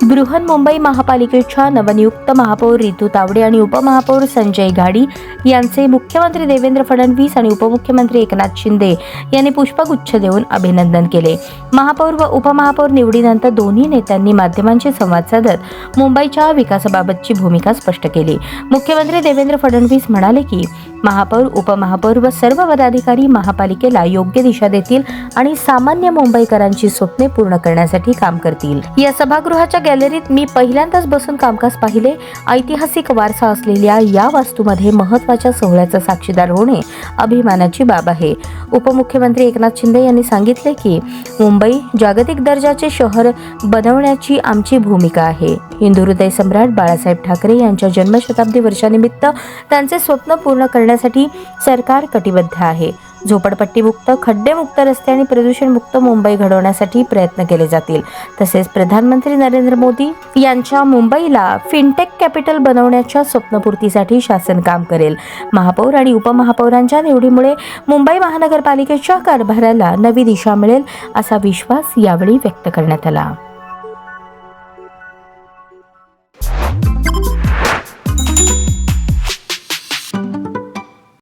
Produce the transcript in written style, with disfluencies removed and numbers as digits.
बृहन्मुंबई महापालिकेच्या नवनियुक्त महापौर रितू तावडे आणि उपमहापौर संजय घाडी यांचे मुख्यमंत्री देवेंद्र फडणवीस आणि उपमुख्यमंत्री एकनाथ शिंदे यांनी पुष्पगुच्छ देऊन अभिनंदन केले। महापौर व उपमहापौर निवडीनंतर दोन्ही नेत्यांनी माध्यमांशी संवाद साधत मुंबईच्या विकासाबाबतची भूमिका स्पष्ट केली। मुख्यमंत्री देवेंद्र फडणवीस म्हणाले की महापौर, उपमहापौर व सर्व पदाधिकारी महापालिकेला योग्य दिशा देतील आणि सामान्य मुंबईकरांची स्वप्ने पूर्ण करण्यासाठी काम करतील। या सभागृहाच्या गॅलरीत मी पहिल्यांदाच बसून कामकाज पाहिले। ऐतिहासिक वारसा असलेल्या या वास्तूमध्ये महत्त्वाच्या सोहळ्याचा साक्षीदार होणे अभिमानाची बाब आहे। उपमुख्यमंत्री एकनाथ शिंदे यांनी सांगितले की मुंबई जागतिक दर्जाचे शहर बनवण्याची आमची भूमिका आहे। हिंदू हृदय सम्राट बाळासाहेब ठाकरे यांच्या जन्मशताब्दी वर्षानिमित्त त्यांचे स्वप्न पूर्ण करण्यासाठी सरकार कटिबद्ध आहे। झोपडपट्टीमुक्त, खड्डेमुक्त रस्ते आणि प्रदूषणमुक्त मुंबई घडवण्यासाठी प्रयत्न केले जातील। तसेच प्रधानमंत्री नरेंद्र मोदी यांच्या मुंबईला फिनटेक कॅपिटल बनवण्याच्या स्वप्नपूर्तीसाठी शासन काम करेल। महापौर आणि उपमहापौरांच्या निवडीमुळे मुंबई महानगरपालिकेच्या कारभाराला नवी दिशा मिळेल असा विश्वास यावेळी व्यक्त करण्यात आला।